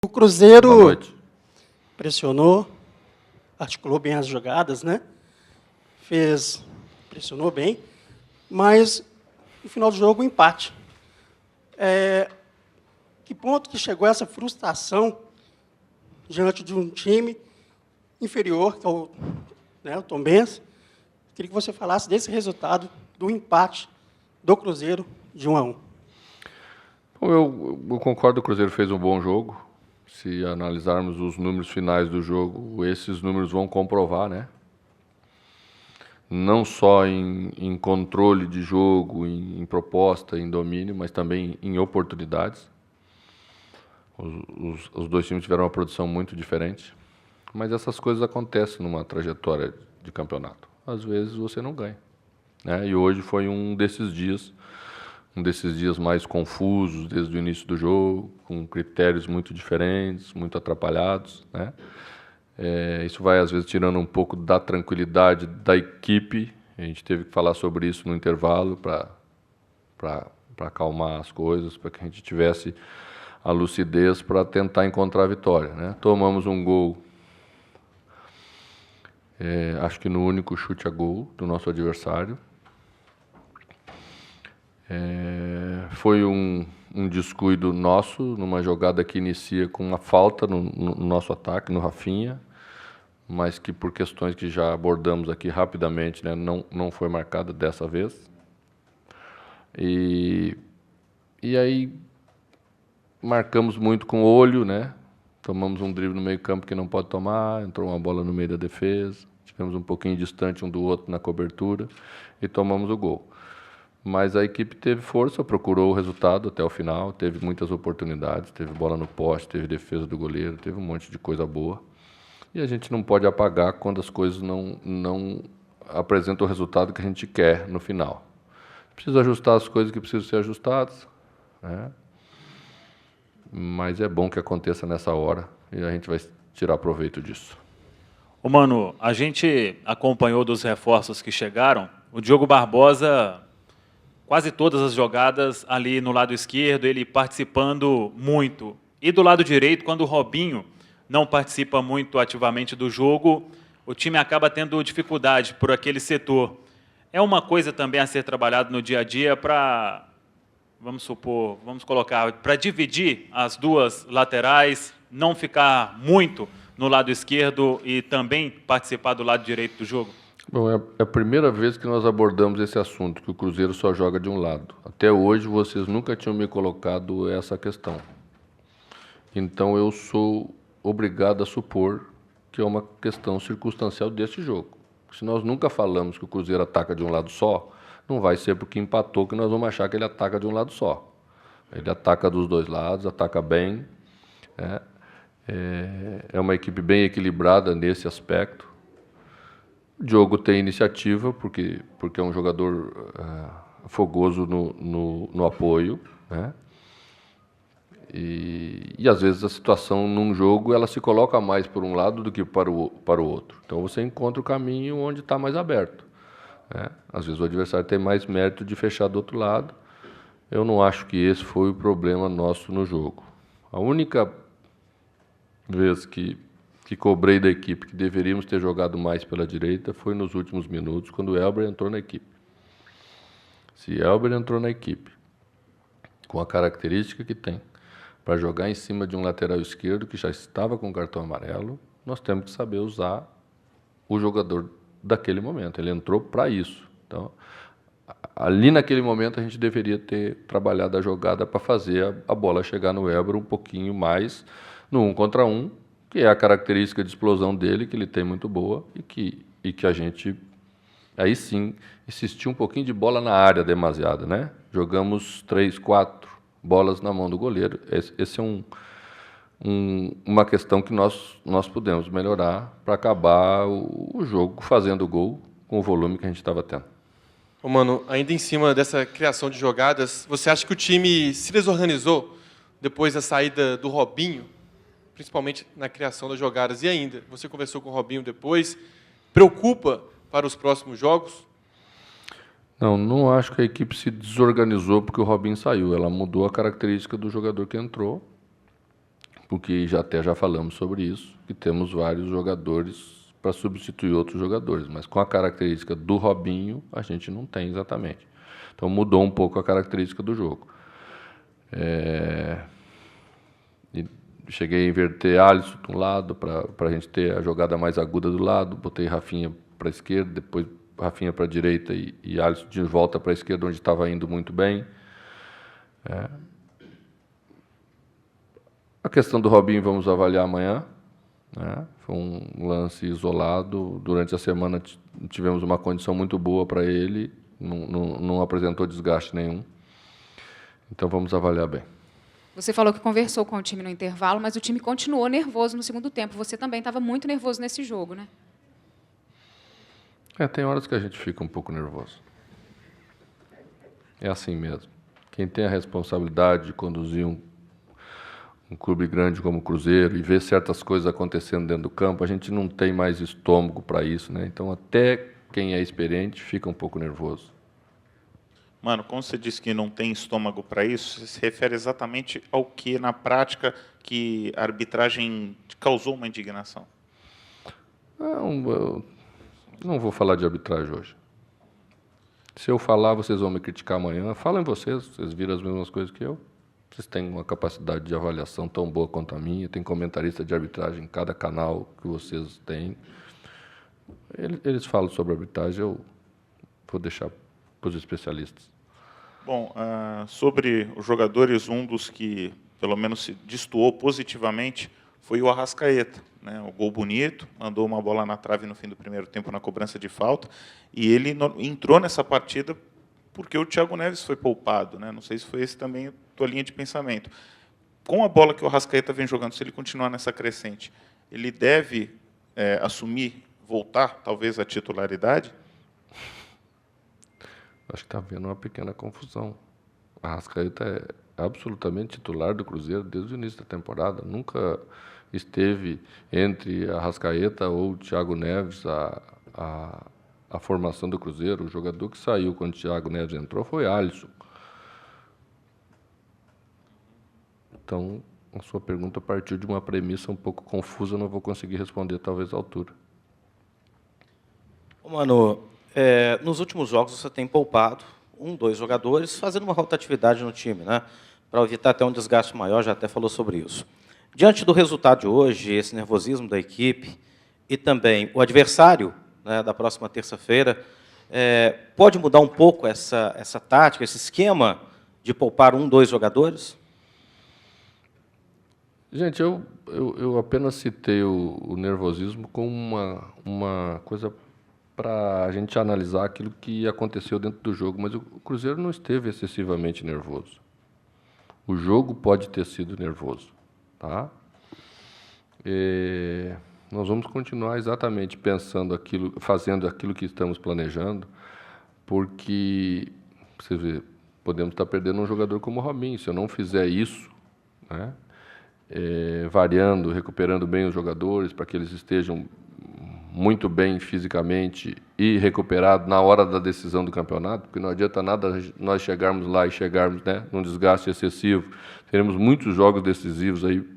O Boa Cruzeiro noite. pressionou, articulou bem as jogadas, né? Pressionou bem, mas no final do jogo, um empate. Que ponto que chegou essa frustração diante de um time inferior, que é o Tombense? Queria que você falasse desse resultado do empate do Cruzeiro de 1-1. Bom, eu concordo, o Cruzeiro fez um bom jogo. Se analisarmos os números finais do jogo, esses números vão comprovar, né? Não só em controle de jogo, em proposta, em domínio, mas também em oportunidades. Os dois times tiveram uma produção muito diferente. Mas essas coisas acontecem numa trajetória de campeonato. Às vezes você não ganha, né? E hoje foi um desses dias mais confusos desde o início do jogo, com critérios muito diferentes, muito atrapalhados, né? Isso vai, às vezes, tirando um pouco da tranquilidade da equipe. A gente teve que falar sobre isso no intervalo para acalmar as coisas, para que a gente tivesse a lucidez para tentar encontrar a vitória, né? Tomamos um gol, acho que no único chute a gol do nosso adversário. Foi um descuido nosso, numa jogada que inicia com uma falta no nosso ataque, no Rafinha, mas que por questões que já abordamos aqui rapidamente, né, não foi marcada dessa vez. E aí marcamos muito com o olho, né? Tomamos um drible no meio campo que não pode tomar, entrou uma bola no meio da defesa, tivemos um pouquinho distante um do outro na cobertura e tomamos o gol. Mas a equipe teve força, procurou o resultado até o final, teve muitas oportunidades, teve bola no poste, teve defesa do goleiro, teve um monte de coisa boa. E a gente não pode apagar quando as coisas não apresentam o resultado que a gente quer no final. Precisa ajustar as coisas que precisam ser ajustadas, né? Mas é bom que aconteça nessa hora e a gente vai tirar proveito disso. Ô, Mano, a gente acompanhou dos reforços que chegaram. O Diogo Barbosa, quase todas as jogadas ali no lado esquerdo, ele participando muito. E do lado direito, quando o Robinho não participa muito ativamente do jogo, o time acaba tendo dificuldade por aquele setor. É uma coisa também a ser trabalhado no dia a dia para, vamos colocar, para dividir as duas laterais, não ficar muito no lado esquerdo e também participar do lado direito do jogo? Bom, é a primeira vez que nós abordamos esse assunto, que o Cruzeiro só joga de um lado. Até hoje vocês nunca tinham me colocado essa questão. Então eu sou obrigado a supor que é uma questão circunstancial deste jogo. Se nós nunca falamos que o Cruzeiro ataca de um lado só, não vai ser porque empatou que nós vamos achar que ele ataca de um lado só. Ele ataca dos dois lados, ataca bem, né? É uma equipe bem equilibrada nesse aspecto. O Diogo tem iniciativa, porque é um jogador fogoso no apoio, né? E às vezes a situação num jogo ela se coloca mais por um lado do que para o outro. Então você encontra o caminho onde está mais aberto, né? Às vezes o adversário tem mais mérito de fechar do outro lado. Eu não acho que esse foi o problema nosso no jogo. A única vez que cobrei da equipe que deveríamos ter jogado mais pela direita foi nos últimos minutos, quando o Elber entrou na equipe. Se Elber entrou na equipe com a característica que tem para jogar em cima de um lateral esquerdo que já estava com cartão amarelo, nós temos que saber usar o jogador daquele momento. Ele entrou para isso. Então, ali naquele momento a gente deveria ter trabalhado a jogada para fazer a bola chegar no Elber um pouquinho mais no 1 contra 1, que é a característica de explosão dele, que ele tem muito boa, e que a gente, aí sim, insistiu um pouquinho de bola na área demasiada, né? Jogamos 3, 4 bolas na mão do goleiro. Esse é uma questão que nós podemos melhorar para acabar o jogo fazendo gol com o volume que a gente estava tendo. Ô, Mano, ainda em cima dessa criação de jogadas, você acha que o time se desorganizou depois da saída do Robinho, principalmente na criação das jogadas? E ainda, você conversou com o Robinho depois, preocupa para os próximos jogos? Não acho que a equipe se desorganizou porque o Robinho saiu. Ela mudou a característica do jogador que entrou porque já falamos sobre isso, que temos vários jogadores para substituir outros jogadores, mas com a característica do Robinho, a gente não tem exatamente. Então, mudou um pouco a característica do jogo. E cheguei a inverter Alisson de um lado, para a gente ter a jogada mais aguda do lado, botei Rafinha para a esquerda, depois Rafinha para a direita e Alisson de volta para a esquerda, onde estava indo muito bem. A questão do Robinho vamos avaliar amanhã. Foi um lance isolado. Durante a semana tivemos uma condição muito boa para ele, não apresentou desgaste nenhum. Então vamos avaliar bem. Você falou que conversou com o time no intervalo, mas o time continuou nervoso no segundo tempo. Você também estava muito nervoso nesse jogo, né? Tem horas que a gente fica um pouco nervoso. É assim mesmo. Quem tem a responsabilidade de conduzir um clube grande como o Cruzeiro e ver certas coisas acontecendo dentro do campo, a gente não tem mais estômago para isso, né? Então, até quem é experiente fica um pouco nervoso. Mano, quando você diz que não tem estômago para isso, você se refere exatamente ao que, na prática, que a arbitragem causou uma indignação? Eu não vou falar de arbitragem hoje. Se eu falar, vocês vão me criticar amanhã. Falem vocês viram as mesmas coisas que eu. Vocês têm uma capacidade de avaliação tão boa quanto a minha, tem comentarista de arbitragem em cada canal que vocês têm. Eles falam sobre arbitragem, eu vou deixar para os especialistas. Bom, sobre os jogadores, um dos que, pelo menos, se destoou positivamente foi o Arrascaeta, né? O gol bonito, mandou uma bola na trave no fim do primeiro tempo na cobrança de falta, e ele entrou nessa partida porque o Thiago Neves foi poupado, né? Não sei se foi esse também a tua linha de pensamento. Com a bola que o Arrascaeta vem jogando, se ele continuar nessa crescente, ele deve assumir, voltar, talvez, à titularidade? Acho que está havendo uma pequena confusão. A Arrascaeta é absolutamente titular do Cruzeiro desde o início da temporada. Nunca esteve entre a Arrascaeta ou o Thiago Neves a formação do Cruzeiro. O jogador que saiu quando o Thiago Neves entrou foi Alisson. Então, a sua pergunta partiu de uma premissa um pouco confusa, não vou conseguir responder talvez à altura. Mano, nos últimos jogos você tem poupado 2 jogadores, fazendo uma rotatividade no time, né? Para evitar até um desgaste maior, já até falou sobre isso. Diante do resultado de hoje, esse nervosismo da equipe e também o adversário, né, da próxima terça-feira, pode mudar um pouco essa tática, esse esquema de poupar 2 jogadores? Gente, eu apenas citei o nervosismo como uma coisa para a gente analisar aquilo que aconteceu dentro do jogo, mas o Cruzeiro não esteve excessivamente nervoso. O jogo pode ter sido nervoso, tá? Nós vamos continuar exatamente fazendo aquilo que estamos planejando, porque, você vê, podemos estar perdendo um jogador como o Robinho. Se eu não fizer isso, né, variando, recuperando bem os jogadores para que eles estejam muito bem fisicamente e recuperados na hora da decisão do campeonato, porque não adianta nada nós chegarmos lá e chegarmos, né, num desgaste excessivo. Teremos muitos jogos decisivos aí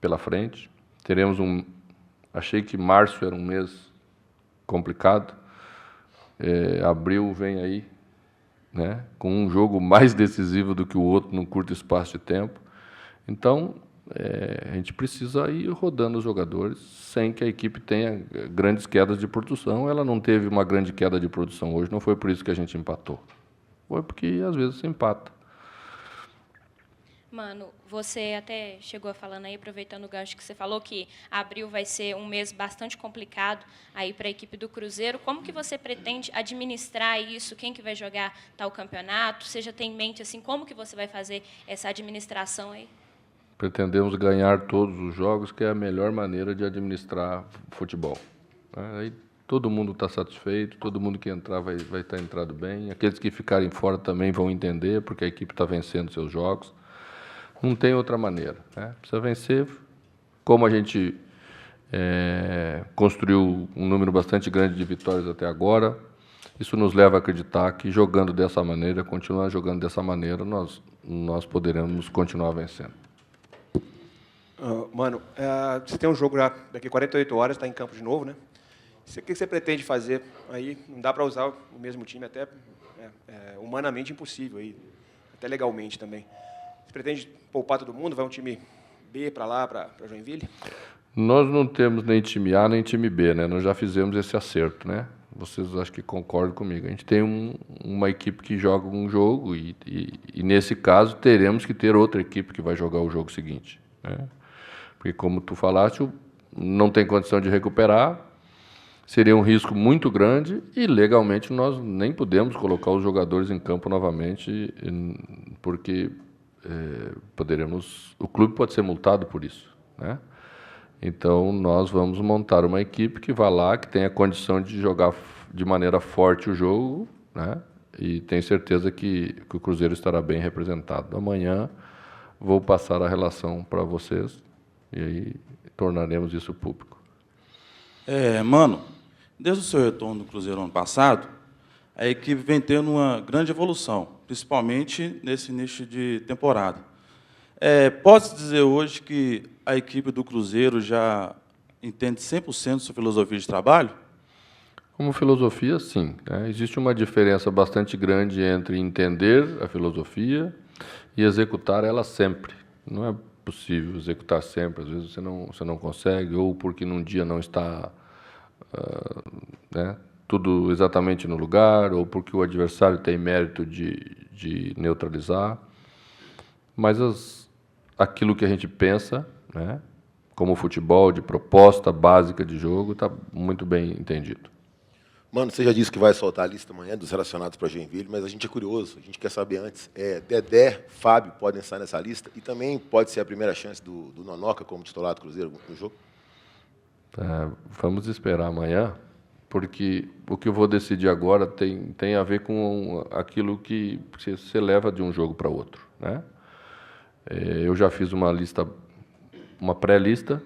pela frente. Teremos achei que março era um mês complicado. Abril vem aí, né, com um jogo mais decisivo do que o outro num curto espaço de tempo. Então, a gente precisa ir rodando os jogadores sem que a equipe tenha grandes quedas de produção. Ela não teve uma grande queda de produção hoje, não foi por isso que a gente empatou. Foi porque, às vezes, se empata. Mano, você até chegou falando aí, aproveitando o gancho que você falou, que abril vai ser um mês bastante complicado aí para a equipe do Cruzeiro. Como que você pretende administrar isso? Quem que vai jogar tal campeonato? Você já tem em mente, assim, como que você vai fazer essa administração aí? Pretendemos ganhar todos os jogos, que é a melhor maneira de administrar futebol. Aí todo mundo está satisfeito, todo mundo que entrar vai estar entrado bem. Aqueles que ficarem fora também vão entender, porque a equipe está vencendo seus jogos. Não tem outra maneira, né? Precisa vencer. Como a gente construiu um número bastante grande de vitórias até agora, Isso nos leva a acreditar que jogando dessa maneira, continuar jogando dessa maneira, nós poderemos continuar vencendo. Mano, você tem um jogo já daqui a 48 horas, está em campo de novo, né? O que você pretende fazer aí? Não dá para usar o mesmo time, até humanamente impossível, aí, até legalmente também. Você pretende poupar todo mundo? Vai um time B para lá, para Joinville? Nós não temos nem time A nem time B, né? Nós já fizemos esse acerto, né? Vocês acho que concordam comigo. A gente tem uma equipe que joga um jogo e nesse caso teremos que ter outra equipe que vai jogar o jogo seguinte, né? Porque como tu falaste, não tem condição de recuperar, seria um risco muito grande e legalmente nós nem podemos colocar os jogadores em campo novamente, porque o clube pode ser multado por isso, né? Então, nós vamos montar uma equipe que vá lá, que tenha condição de jogar de maneira forte o jogo, né? E tenho certeza que o Cruzeiro estará bem representado. Amanhã vou passar a relação para vocês e aí tornaremos isso público. Mano, desde o seu retorno do Cruzeiro ano passado, a equipe vem tendo uma grande evolução, principalmente nesse início de temporada. Pode-se dizer hoje que a equipe do Cruzeiro já entende 100% sua filosofia de trabalho? Como filosofia, sim, né? Existe uma diferença bastante grande entre entender a filosofia e executar ela sempre. Não é possível executar sempre, às vezes você não consegue, ou porque num dia não está né, tudo exatamente no lugar, ou porque o adversário tem mérito de neutralizar. Mas aquilo que a gente pensa, né, como futebol, de proposta básica de jogo, está muito bem entendido. Mano, você já disse que vai soltar a lista amanhã dos relacionados para Joinville, mas a gente é curioso, a gente quer saber antes. Dedé, Fábio podem estar nessa lista e também pode ser a primeira chance do Nonoca como titular do Cruzeiro no jogo? Vamos esperar amanhã, porque o que eu vou decidir agora tem a ver com aquilo que você leva de um jogo para outro, né? Eu já fiz uma lista, uma pré-lista,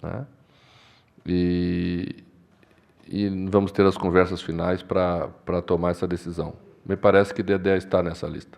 né? E vamos ter as conversas finais para tomar essa decisão. Me parece que Dedé está nessa lista.